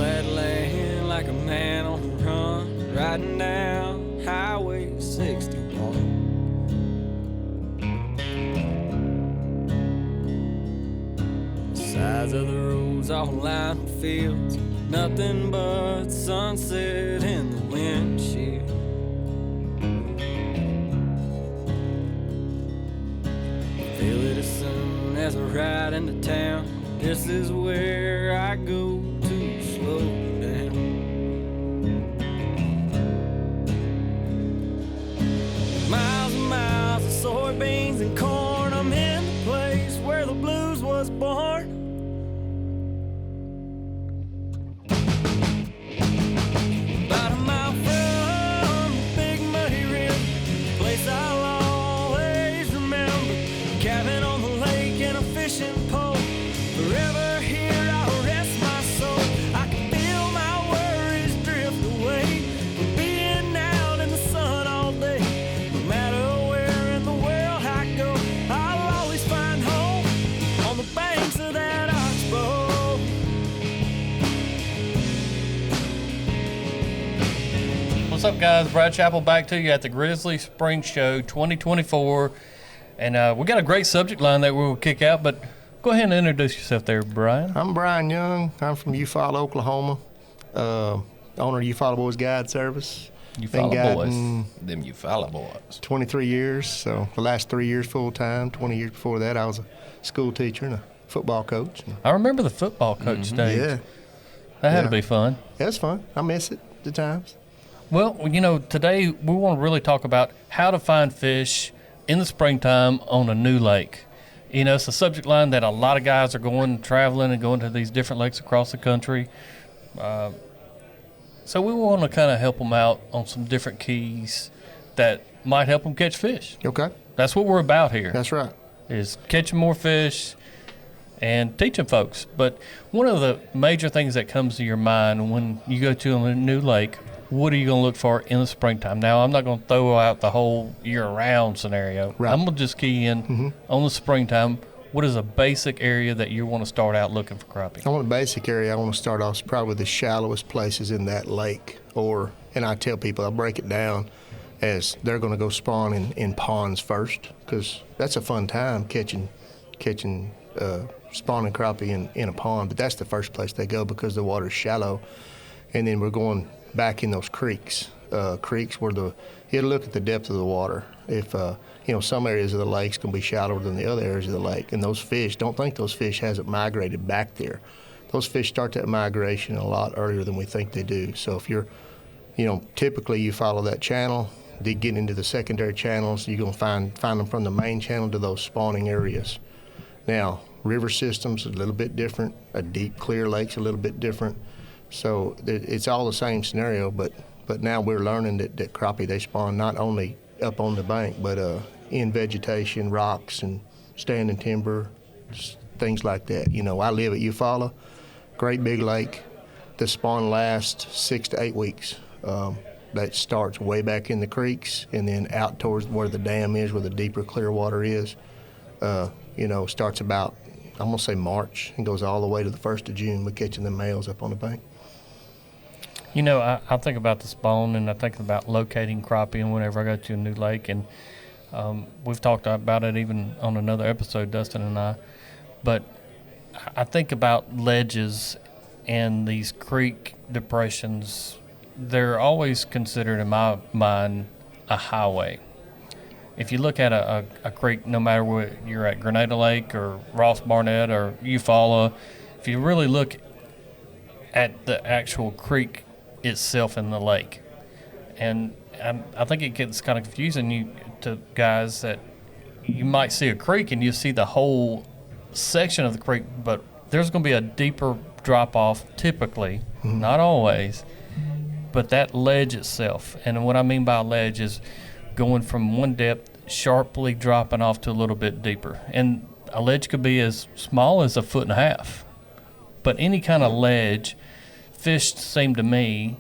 flatland like a man on the run, riding down Highway 61. Sides of the roads all lined with fields, nothing but sunset in the windshield. Feel it as soon as I ride into town. This is where I go to slow down. Miles and miles of soybeans and corn. I'm in the place where the blues was born. About a mile from the big muddy river, place I'll always remember. Cabin on the lake and a fishing pole. Forever here I'll rest my soul. I can feel my worries drift away from being out in the sun all day. No matter where in the world I go, I'll always find home on the banks of that oxbow. What's up, guys? Brad Chappell back to you at the Grizzly Spring Show 2024. And we got a great subject line that we'll kick out, but go ahead and introduce yourself there, Brian. I'm Brian Young. I'm from Eufaula, Oklahoma. Owner of Eufaula Boys Guide Service. Eufaula Boys. Them Eufaula boys. 23 years, so the last 3 years full-time. 20 years before that, I was a school teacher and a football coach. I remember the football coach stage. Yeah. That had to be fun. It was fun. I miss it at times. Well, today we want to really talk about how to find fish in the springtime on a new lake. It's a subject line that a lot of guys are traveling and going to these different lakes across the country. So we want to kind of help them out on some different keys that might help them catch fish. Okay. That's what we're about here. That's right. Is catching more fish and teaching folks. But one of the major things that comes to your mind when you go to a new lake, what are you going to look for in the springtime? Now, I'm not going to throw out the whole year-round scenario. Right. I'm going to just key in on the springtime. What is a basic area that you want to start out looking for crappie? I want a basic area. I want to start off probably the shallowest places in that lake. And I tell people, I break it down as they're going to go spawn in ponds first, because that's a fun time catching spawning crappie in a pond. But that's the first place they go because the water's shallow. And then we're going back in those creeks where you look at the depth of the water. If some areas of the lake's going to be shallower than the other areas of the lake, and those fish, don't think those fish hasn't migrated back there. Those fish start that migration a lot earlier than we think they do. So if you're, typically you follow that channel, they get into the secondary channels, you're going to find them from the main channel to those spawning areas. Now, river systems are a little bit different. A deep, clear lake's a little bit different. So it's all the same scenario, but now we're learning that crappie, they spawn not only up on the bank, but in vegetation, rocks, and standing timber, things like that. I live at Eufaula, great big lake. The spawn lasts 6 to 8 weeks. That starts way back in the creeks and then out towards where the dam is, where the deeper, clear water is. Starts about, I'm going to say March, and goes all the way to the 1st of June with catching the males up on the bank. I think about the spawn, and I think about locating crappie, and whenever I go to a new lake, and we've talked about it even on another episode, Dustin and I, but I think about ledges and these creek depressions. They're always considered, in my mind, a highway. If you look at a creek, no matter where you're at, Grenada Lake or Ross Barnett or Eufaula, if you really look at the actual creek itself in the lake, and I think it gets kind of confusing to guys that you might see a creek and you see the whole section of the creek, but there's going to be a deeper drop-off typically, not always, but that ledge itself. And what I mean by ledge is going from one depth sharply dropping off to a little bit deeper. And a ledge could be as small as 1.5 feet. But any kind of ledge, fish seem to me,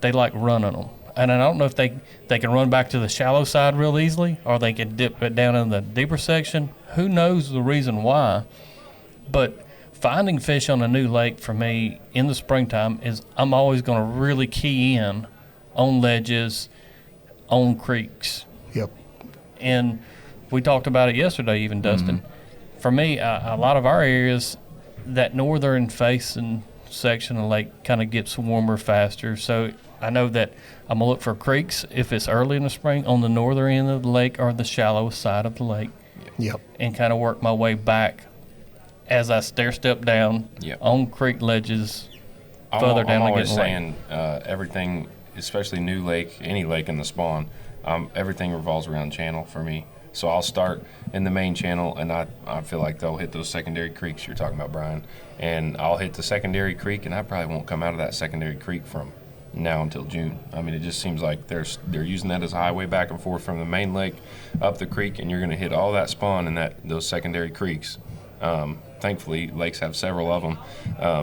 they like running them. And I don't know if they can run back to the shallow side real easily, or they can dip it down in the deeper section. Who knows the reason why? But finding fish on a new lake for me in the springtime is I'm always going to really key in on ledges, on creeks. Yep. And we talked about it yesterday even, Dustin. For me, a lot of our areas, that northern facing section of the lake kind of gets warmer faster. So I know that I'm going to look for creeks if it's early in the spring on the northern end of the lake or the shallow side of the lake. Yep. And kind of work my way back as I stair-step down on creek ledges further down I'm the always lake. saying everything, especially new lake, any lake in the spawn, everything revolves around channel for me. So I'll start in the main channel, and I feel like they'll hit those secondary creeks you're talking about, Brian. And I'll hit the secondary creek, and I probably won't come out of that secondary creek from now until June. I mean, it just seems like they're using that as a highway back and forth from the main lake up the creek, and you're going to hit all that spawn in those secondary creeks. Thankfully, lakes have several of them,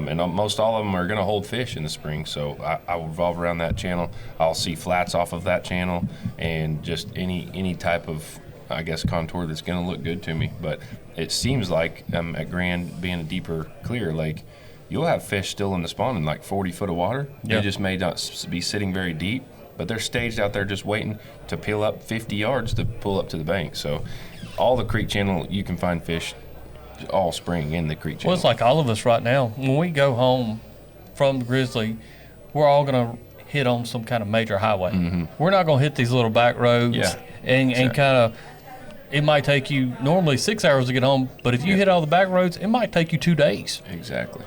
and most all of them are going to hold fish in the spring. So I will revolve around that channel. I'll see flats off of that channel, and just any type of, I guess, contour that's going to look good to me. But it seems like at Grand, being a deeper, clear lake, you'll have fish still in the spawn in like 40 foot of water. They just may not be sitting very deep, but they're staged out there just waiting to peel up 50 yards to pull up to the bank. So all the creek channel, you can find fish all spring in the creek channel. Well, it's like all of us right now. When we go home from the Grizzly, we're all going to hit on some kind of major highway. We're not going to hit these little back roads and kind of, it might take you normally 6 hours to get home, but if you hit all the back roads, it might take you 2 days. Exactly.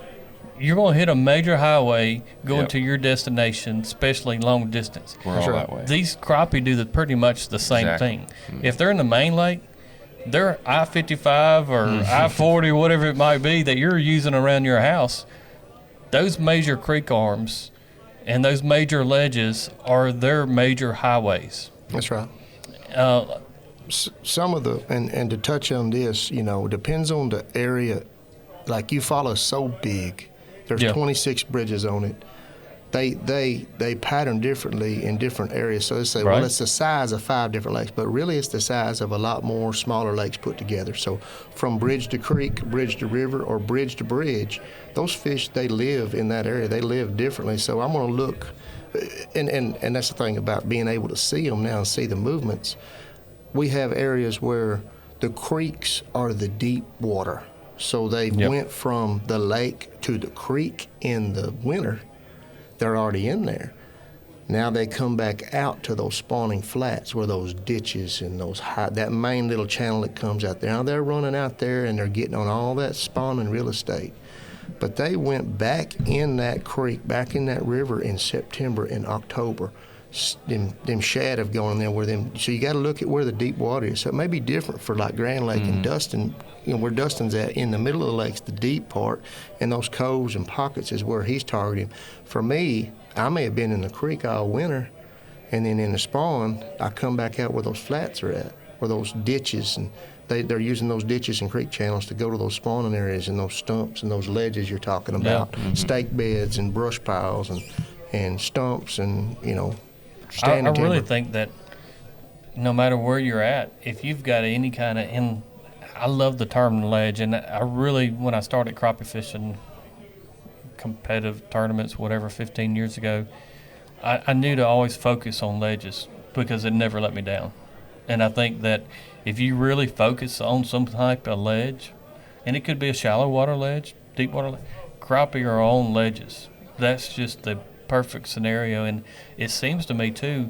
You're going to hit a major highway going to your destination, especially long distance. We're all that way. These crappie do pretty much the same thing. If they're in the main lake, they're I-55 or I-40, whatever it might be that you're using around your house. Those major creek arms and those major ledges are their major highways. That's right. Some of the, and to touch on this, depends on the area. Like Eufaula is so big. There's 26 bridges on it. They pattern differently in different areas. So they say, well, it's the size of 5 different lakes, but really it's the size of a lot more smaller lakes put together. So from bridge to creek, bridge to river, or bridge to bridge, those fish, they live in that area. They live differently. So I'm going to look, and that's the thing about being able to see them now and see the movements. We have areas where the creeks are the deep water. So they went from the lake to the creek in the winter. They're already in there. Now they come back out to those spawning flats where those ditches and that main little channel that comes out there. Now they're running out there and they're getting on all that spawning real estate. But they went back in that creek, back in that river in September and October. Them shad have gone in there so you got to look at where the deep water is. So it may be different for like Grand Lake and Dustin, where Dustin's at in the middle of the lakes, the deep part, and those coves and pockets is where he's targeting. For me, I may have been in the creek all winter, and then in the spawn, I come back out where those flats are at, where those ditches, and they're using those ditches and creek channels to go to those spawning areas and those stumps and those ledges you're talking about, stake beds and brush piles and stumps and, I really think that no matter where you're at, if you've got any kind of I love the term ledge, and I really, when I started crappie fishing, competitive tournaments, whatever, 15 years ago, I knew to always focus on ledges because it never let me down. And I think that if you really focus on some type of ledge, and it could be a shallow water ledge, deep water ledge, crappie are on ledges. That's just the perfect scenario. And it seems to me too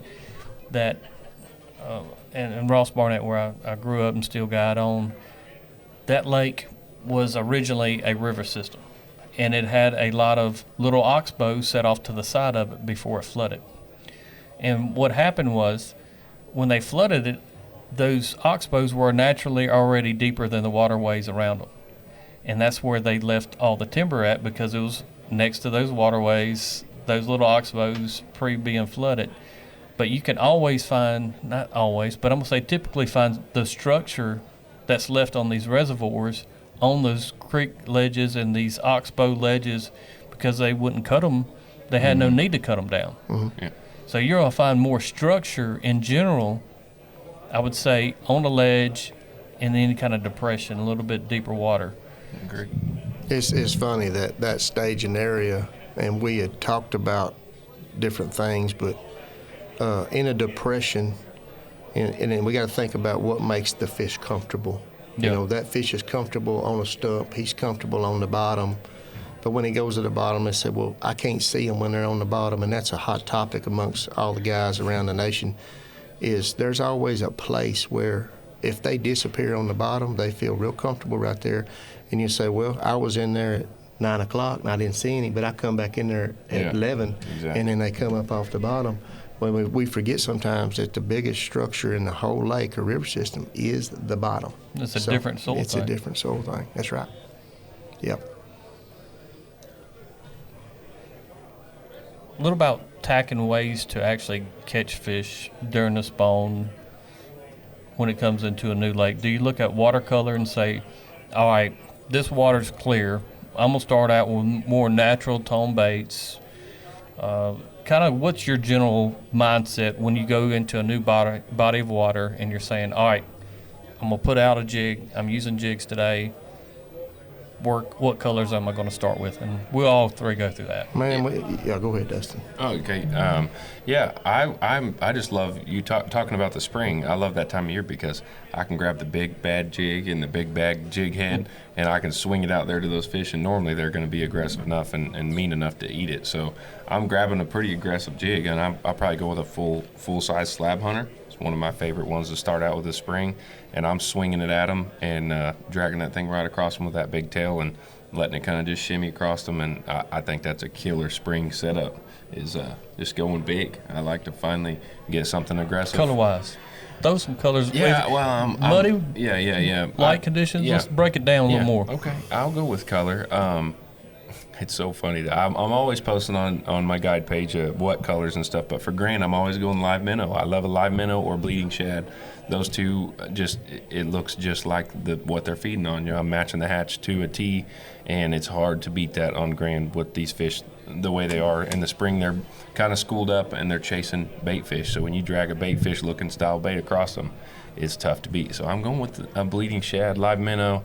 that and Ross Barnett, where I grew up and still guide on, that lake was originally a river system, and it had a lot of little oxbows set off to the side of it before it flooded. And what happened was, when they flooded it, those oxbows were naturally already deeper than the waterways around them, and that's where they left all the timber at, because it was next to those waterways, those little oxbows being flooded. But you can always find, not always, but I'm going to say typically find the structure that's left on these reservoirs on those creek ledges and these oxbow ledges, because they wouldn't cut them. They had no need to cut them down. So you're going to find more structure in general, I would say, on the ledge in any kind of depression, a little bit deeper water. Agreed. It's funny that staging area, and we had talked about different things, but in a depression, and then we got to think about what makes the fish comfortable. You know, that fish is comfortable on a stump. He's comfortable on the bottom. But when he goes to the bottom, they said, well, I can't see them when they're on the bottom, and that's a hot topic amongst all the guys around the nation, is there's always a place where if they disappear on the bottom, they feel real comfortable right there. And you say, well, I was in there at 9 o'clock, and I didn't see any, but I come back in there at 11, and then they come up off the bottom. Well, we forget sometimes that the biggest structure in the whole lake or river system is the bottom. It's a different soil thing. It's a different soil thing. That's right. Yep. What about tacking ways to actually catch fish during the spawn when it comes into a new lake? Do you look at watercolor and say, all right, this water's clear. I'm going to start out with more natural tone baits. Kind of what's your general mindset when you go into a new body of water and you're saying, all right, I'm going to put out a jig. I'm using jigs today. What colors am I going to start with? And we'll all three go through that. Man, go ahead, Dustin. Okay. I just love you talking about the spring. I love that time of year because I can grab the big bad jig and the big bag jig head, and I can swing it out there to those fish, and normally they're going to be aggressive enough and mean enough to eat it. So I'm grabbing a pretty aggressive jig, and I'll probably go with a full-size slab hunter. It's one of my favorite ones to start out with the spring, and I'm swinging it at them and dragging that thing right across them with that big tail and letting it kind of just shimmy across them, and I think that's a killer spring setup, is just going big. I like to finally get something aggressive. Color-wise, throw some colors. Yeah, well, muddy. Yeah. Light conditions. Let's break it down a little more. Okay, I'll go with color. It's so funny that I'm always posting on my guide page what colors and stuff, but for Grant, I'm always going live minnow. I love a live minnow or bleeding shad. Those two, it looks just like what they're feeding on. I'm matching the hatch to a T, and it's hard to beat that on Grand with these fish the way they are. In the spring, they're kind of schooled up, and they're chasing bait fish. So when you drag a bait fish looking style bait across them, it's tough to beat. So I'm going with a bleeding shad, live minnow,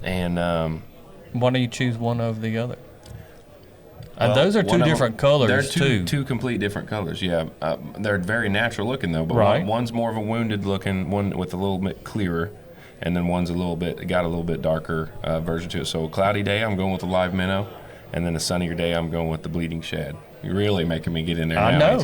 and why don't you choose one over the other? And those are two different colors, they're two complete different colors, yeah. They're very natural looking, though. But one's more of a wounded looking, one with a little bit clearer, and then one's got a little bit darker version to it. So a cloudy day, I'm going with the live minnow, and then a sunnier day, I'm going with the bleeding shad. You're really making me get in there now. I know.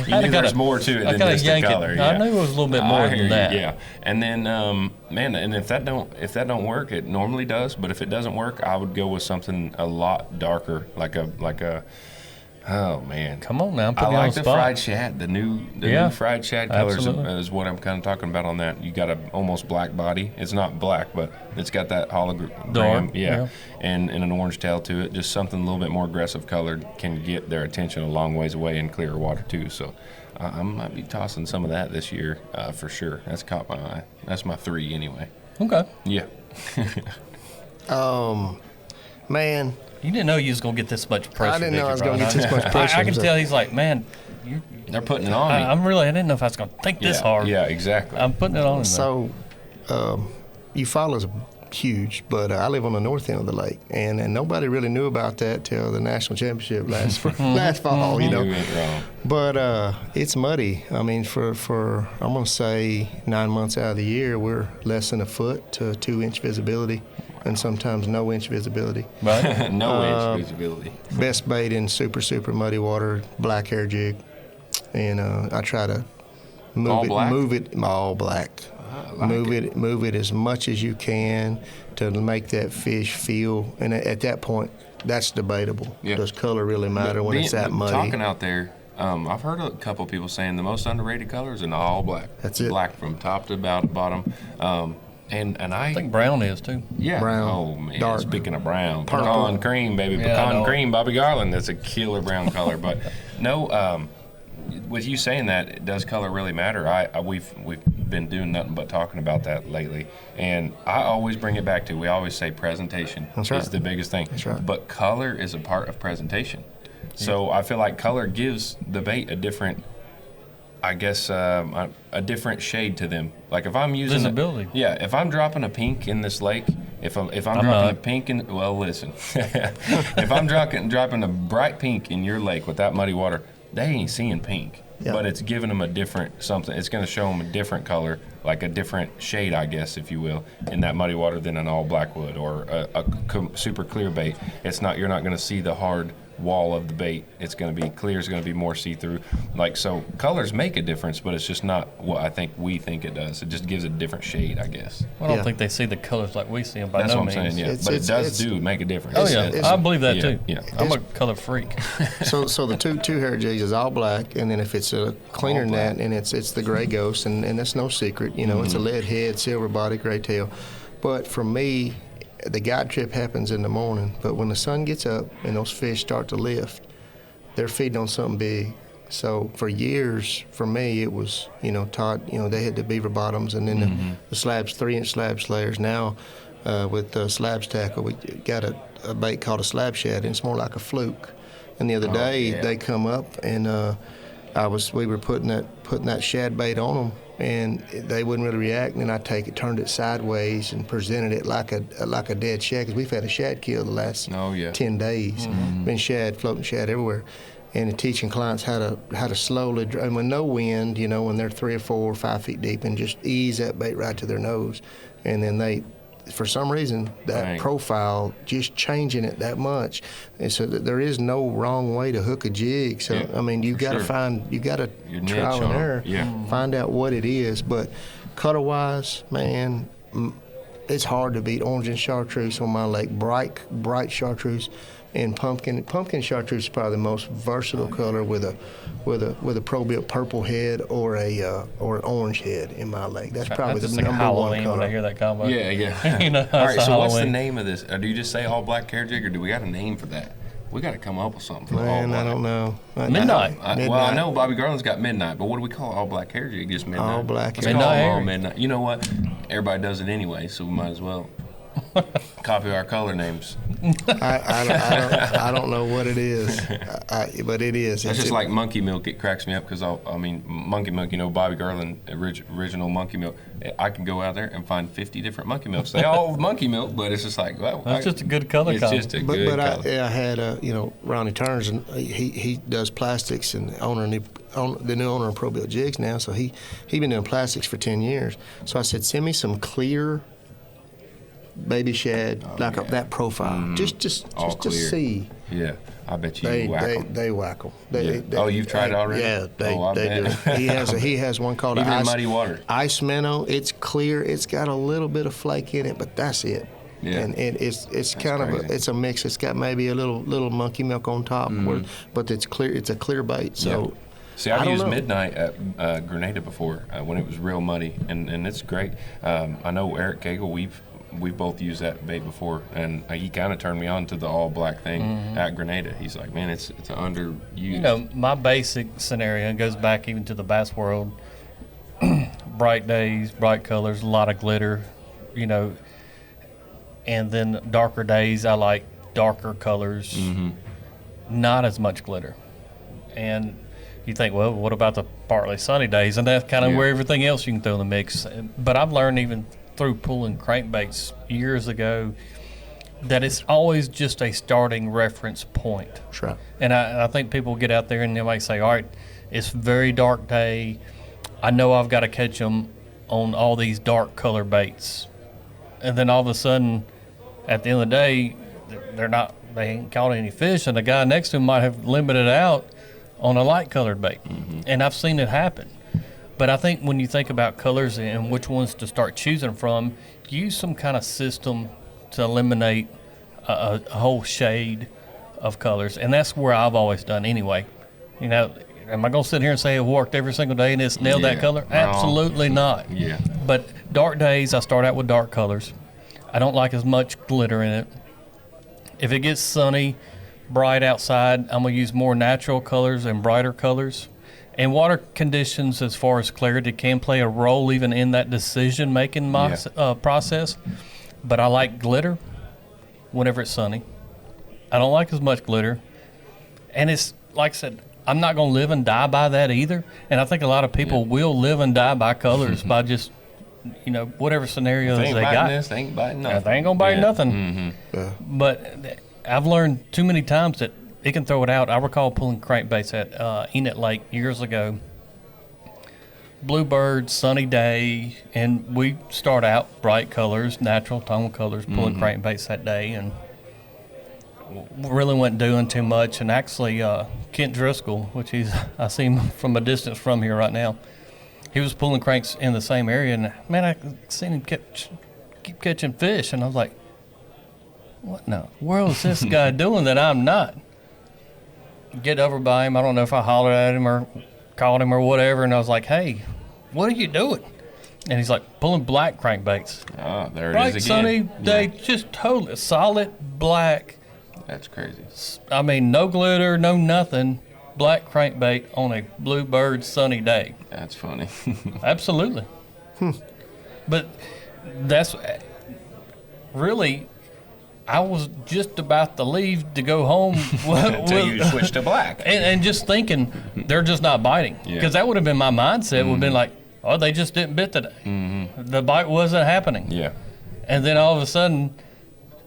You knew there's more to it than just the color. I knew it was a little bit more than that. Yeah, and then and if that don't work, it normally does. But if it doesn't work, I would go with something a lot darker, like a. Oh man! Come on now, I'm I putting you on like the the spot. fried shad. The new fried shad colors is what I'm kind of talking about on that. You got a almost black body. It's not black, but it's got that hologram. Dark, yeah, and an orange tail to it. Just something a little bit more aggressive colored can get their attention a long ways away in clearer water too. So I might be tossing some of that this year for sure. That's caught my eye. That's my 3 anyway. Okay. Yeah. Man. You didn't know you was going to get this much pressure. I didn't know I was going to get this much pressure. I can tell he's like, man, they're putting it on me. I didn't know if I was going to think this hard. Yeah, exactly. I'm putting it on him. So, Eufaula's huge, but I live on the north end of the lake, and nobody really knew about that till the national championship last fall, you know. You went wrong. But it's muddy. I mean, for I'm going to say 9 months out of the year, we're less than a foot to 2-inch visibility, and sometimes no inch visibility. Right? No inch visibility. Best bait in super muddy water, black hair jig, and I try to move it all black. Move it as much as you can to make that fish feel. And at that point, that's debatable. Yeah. Does color really matter when it's that muddy? Talking out there, I've heard a couple people saying the most underrated color is an all black. That's it. Black from top to bottom. And I think brown is too. Yeah. Brown. Oh man. Dark. Speaking of brown, Purple. pecan cream, baby. Yeah, Pecan cream, Bobby Garland. That's a killer brown color. But no. With you saying that, does color really matter? We've been doing nothing but talking about that lately, and I always bring it back to, we always say presentation is the biggest thing. That's right. But color is a part of presentation. So I feel like color gives the bait a different, I guess, a different shade to them. Like if I'm using visibility. if I'm dropping a pink in this lake, If I'm I'm dropping not. a pink in, well, listen, if I'm dropping a bright pink in your lake with that muddy water, they ain't seeing pink. Yeah. But it's giving them a different something. It's going to show them a different color, like a different shade, I guess, if you will, in that muddy water than an all black wood or super clear bait. It's not. You're not going to see the hard wall of the bait. It's going to be clear. It's going to be more see-through. Like, so colors make a difference, but it's just not what I think we think it does. It just gives a different shade, I guess. I don't Yeah. think they see the colors like we see them by That's no what I'm means. saying, yeah. It's- But it it's- does do make a difference. Oh yeah, It's- I believe that yeah, too. yeah. I'm a color freak. So the two hair jigs is all black, and then if it's a cleaner All than black. that, and it's the gray ghost, and that's no secret. You know, it's a lead head, silver body, gray tail. But for me, the guide trip happens in the morning. But when the sun gets up and those fish start to lift, they're feeding on something big. So for years, for me, it was, taught, they had the beaver bottoms and then the slabs, 3-inch slab slayers. Now, with the slabs tackle, we got a bait called a slab shad, and it's more like a fluke. And the other day, yeah. they come up, and we were putting that shad bait on them, and they wouldn't really react. And then I turned it sideways and presented it like a dead shad, because we've had a shad kill the last 10 days. Been floating shad everywhere. And teaching clients how to slowly, and with no wind, when they're 3 or 4 or 5 feet deep, and just ease that bait right to their nose. And then for some reason, that Right. profile, just changing it that much. And so there is no wrong way to hook a jig. So, Yeah, I mean, you for got to sure. you got to Your niche trial and on 'em. error, Yeah. find out what it is. But color-wise, man, it's hard to beat orange and chartreuse on my lake. Bright chartreuse. And pumpkin chartreuse is probably the most versatile color with a pro-built purple head or an orange head in my lake. That's probably That's the just like number one Halloween color. when I hear that combo. Yeah, yeah. You know, All right, it's so what's the Halloween. name of this? Do you just say all black hair jig, or do we got a name for that? We got to come up with something for the all Man, black. I don't know. Midnight. Well, I Midnight. know Bobby Garland's got midnight, but what do we call all black hair jig? Just midnight. All black Let's hair. call them Midnight all hair. midnight. You know what? Everybody does it anyway, so we might as well copy our color names. I don't know what it is, but it is. That's just like monkey milk. It cracks me up because monkey milk. Bobby Garland original monkey milk. I can go out there and find 50 different monkey milks. They all monkey milk, but it's just like, well, That's just a good color It's combo. just a good But color. I had Ronnie Turner's, and he does plastics, and the new owner of Pro Built Jigs now. So he been doing plastics for 10 years. So I said, send me some clear baby shad, that profile, just All to clear. see. Yeah, I bet you whack 'em. They whack them. Yeah. Oh, you've tried it already? Yeah, Oh, I they do. bet. He has one called Even in ice, muddy water. Ice minnow. It's clear. It's got a little bit of flake in it, but that's it. Yeah. And it's kind of crazy. it's a mix. It's got maybe a little monkey milk on top, but it's clear. It's a clear bait. So. Yeah. See, I I've don't used know. midnight at Grenada before when it was real muddy, and it's great. I know Eric Cagle, we've both used that bait before, and he kind of turned me on to the all black thing at Grenada. He's like, man, it's underused. My basic scenario goes back even to the bass world. Bright days, bright colors, a lot of glitter, and then darker days, I like darker colors, not as much glitter. And you think, well, what about the partly sunny days? And that's kind of Yeah. where everything else you can throw in the mix. But I've learned even through pulling crankbaits years ago that it's always just a starting reference point. Sure. And I think people get out there and they might say, all right, it's a very dark day. I know I've got to catch them on all these dark color baits. And then all of a sudden, at the end of the day, they ain't caught any fish, and the guy next to him might have limited out on a light colored bait. And I've seen it happen. But I think when you think about colors and which ones to start choosing from, use some kind of system to eliminate a whole shade of colors. And that's where I've always done anyway. Am I going to sit here and say it worked every single day and it's nailed that Yeah. color? No. Absolutely not. Yeah. But dark days, I start out with dark colors. I don't like as much glitter in it. If it gets sunny, bright outside, I'm going to use more natural colors and brighter colors. And water conditions, as far as clarity, can play a role even in that decision-making process. But I like glitter whenever it's sunny. I don't like as much glitter. And it's, like I said, I'm not going to live and die by that either. And I think a lot of people will live and die by colors by just whatever scenarios They ain't they biting got. this, they ain't biting Yeah, nothing. they ain't gonna bite Yeah. nothing. Yeah. But I've learned too many times that it can throw it out. I recall pulling crankbaits at Enid Lake years ago. Bluebird, sunny day, and we start out bright colors, natural tone colors, pulling crankbaits that day, and really wasn't doing too much. And actually, Kent Driscoll, which I see him from a distance from here right now, he was pulling cranks in the same area, and man, I seen him keep catching fish, and I was like, what in the world is this guy doing that I'm not? Get over by him. I don't know if I hollered at him or called him or whatever, and I was like, hey, what are you doing? And he's like, pulling black crankbaits. Oh, there it Bright is again. sunny day, Yeah. just totally solid black. That's crazy. I mean, no glitter, no nothing. Black crankbait on a bluebird sunny day. That's funny. Absolutely. But that's really, I was just about to leave to go home. Until you switch to black. And just thinking they're just not biting. Yeah. Because that would have been my mindset, would have been like, oh, they just didn't bit today. The bite wasn't happening. Yeah. And then all of a sudden,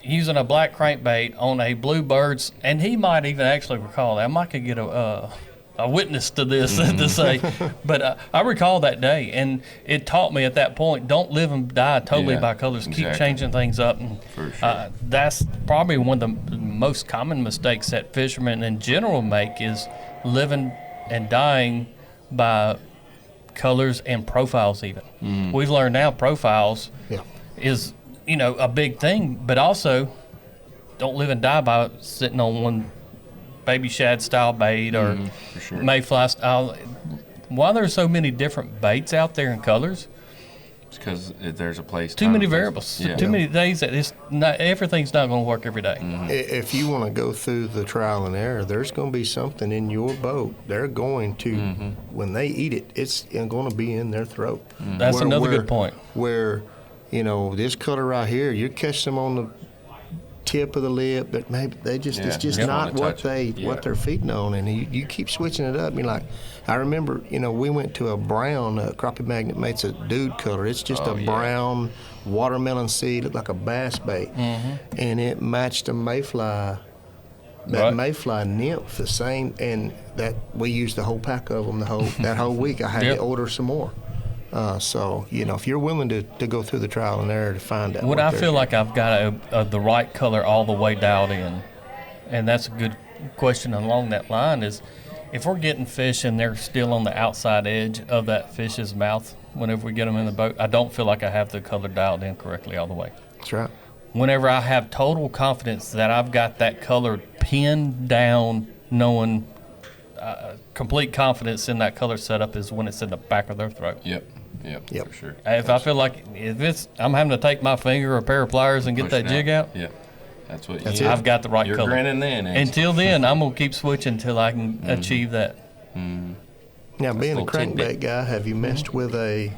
using a black crankbait on a bluebirds, and he might even actually recall that. I might could get a witness to this to say, but I recall that day, and it taught me at that point, don't live and die totally Yeah, by colors. Keep exactly. changing things up. And, For sure. that's probably one of the most common mistakes that fishermen in general make is living and dying by colors and profiles even. We've learned now profiles Yeah. is, a big thing, but also don't live and die by sitting on one baby shad style bait or For sure. mayfly style. Why there's so many different baits out there in colors? It's because there's a place. Too time, many place. variables. Yeah. Too many days that everything's not going to work every day. If you want to go through the trial and error, there's going to be something in your boat. They're going to, when they eat it, it's going to be in their throat. That's another good point. Where, this color right here, you catch them on the tip of the lip, but maybe it's Yeah, just yeah. not Wanna what touch it. Yeah. what they're feeding on, and you keep switching it up. I remember, we went to a brown crappie magnet makes a dude color. It's just a brown watermelon seed, looked like a bass bait, and it matched a mayfly. That Right. mayfly nymph, the same, and that we used the whole pack of them that whole week. I had Yep. to order some more. So, if you're willing to go through the trial and error to find out. What I feel like I've got the right color all the way dialed in, and that's a good question along that line, is if we're getting fish and they're still on the outside edge of that fish's mouth whenever we get them in the boat, I don't feel like I have the color dialed in correctly all the way. That's right. Whenever I have total confidence that I've got that color pinned down, knowing complete confidence in that color setup is when it's in the back of their throat. Yep. Yep. For sure. If I feel like I'm having to take my finger or a pair of pliers and get Push that it jig out, Yeah. That's what That's you it. I've got the right You're color. grinning then. ain't you? Until then, I'm gonna keep switching until I can achieve that. Now, being a little tidbit. crankbait guy, have you messed with a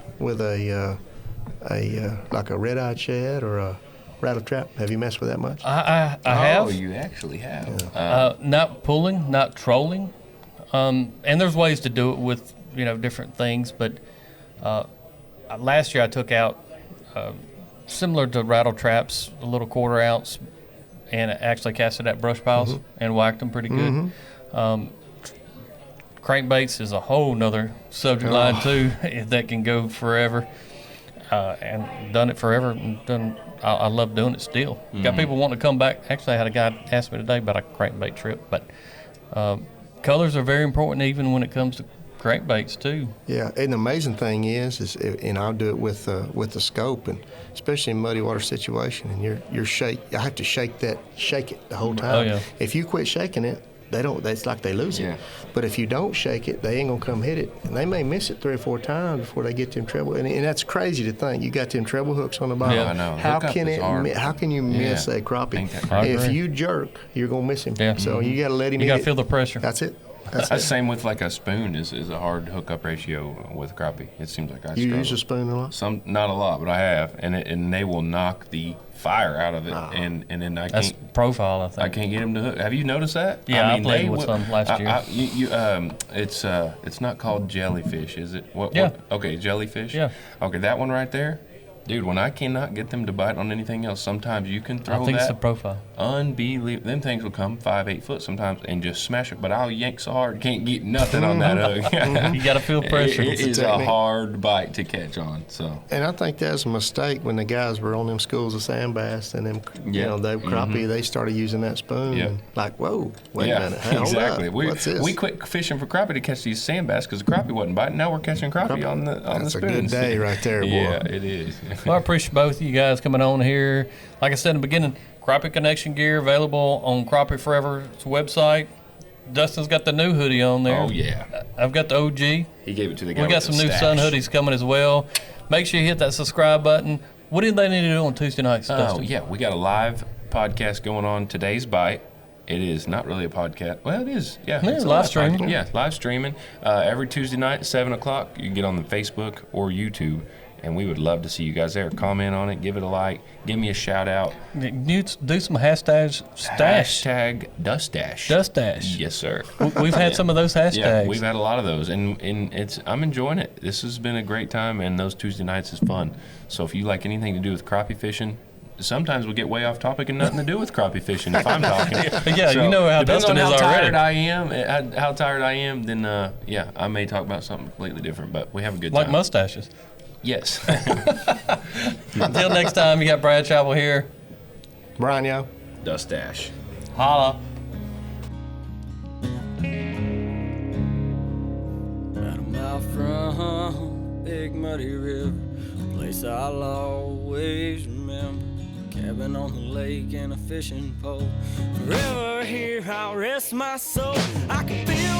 like a red-eyed shad or a rattle trap? Have you messed with that much? I have. Oh, you actually have. Not pulling, not trolling, and there's ways to do it with different things. But last year I took out similar to rattle traps, a little 1/4 ounce, and actually casted at brush piles and whacked them pretty good. Crankbaits is a whole nother subject line too that can go forever, and done it forever. And I love doing it still. Got people wanting to come back. Actually, I had a guy ask me today about a crankbait trip, but colors are very important even when it comes to crankbaits too. Yeah, and the amazing thing is, and I'll do it with the scope, and especially in muddy water situation, and you're shake. I have to shake it the whole time. Oh, yeah. If you quit shaking it, they don't. It's like they lose Yeah. it. But if you don't shake it, they ain't gonna come hit it, and they may miss it 3 or 4 times before they get them treble. And that's crazy to think. You got them treble hooks on the bottom. Yeah, I know. How Hookup can is hard. How can you miss Yeah. a crappie? Ain't that I If agree. you jerk, you're gonna miss him. Yeah. So you got to let him. You hit got to it. feel the pressure. That's it. That's That's it. same with like a spoon is a hard hookup ratio with crappie. It seems like I You struggle. use a spoon a lot. Some, not a lot, but I have, and they will knock the fire out of it, and then I That's can't. profile, I think. I can't get them to hook. Have you noticed that? Yeah, I mean, played they with will- some last year. It's not called jellyfish, is it? What? Yeah. Okay, jellyfish. Yeah. Okay, that one right there. Dude, when I cannot get them to bite on anything else, sometimes you can throw I think that. it's the profile. Unbelievable. Them things will come 5-8 foot sometimes and just smash it. But I'll yank so hard, can't get nothing on that hook. You got to feel pressure. It is a technique. hard bite to catch on. So And I think that's a mistake when the guys were on them schools of sand bass and them, Yeah. you know, they crappie. They started using that spoon. Yeah. And like, whoa, wait a minute, hold exactly. up. What's this? We quit fishing for crappie to catch these sand bass because the crappie wasn't biting. Now we're catching crappie on the That's a spoons. good day right there, boy. Yeah, it is. Well, I appreciate both of you guys coming on here. Like I said in the beginning, Crappie Connection gear available on Crappie Forever's website. Dustin's got the new hoodie on there. Oh yeah, I've got the OG. he gave it to the guy. We got with some the new stash. sun hoodies coming as well. Make sure you hit that subscribe button. What do they need to do on Tuesday nights, Oh Dustin? yeah, we got a live podcast going on. Today's Bite. It is not really a podcast. Well, it is. Yeah, Yeah, it's a live streaming. podcast. Yeah, live streaming. Every Tuesday night at 7 o'clock. You can get on the Facebook or YouTube, and we would love to see you guys there. Comment on it, give it a like, give me a shout out. Do some hashtags. Hashtag Duh-Stache. Dustin-Stache. Yes, sir. We've had some of those hashtags. Yeah, we've had a lot of those, and I'm enjoying it. This has been a great time, and those Tuesday nights is fun. So if you like anything to do with crappie fishing, sometimes we'll get way off topic and nothing to do with crappie fishing if I'm talking. Yeah, you know how depends Dustin on is how already. tired I am, how tired I am, then yeah, I may talk about something completely different, but we have a good Like time. mustaches. Yes. Until next time, you got Brad Chapel here. Brian, yo. Duh-Stache. Holla. About a mile from Big Muddy River, a place I'll always remember. Cabin on the lake and a fishing pole. Forever here I'll rest my soul. I can feel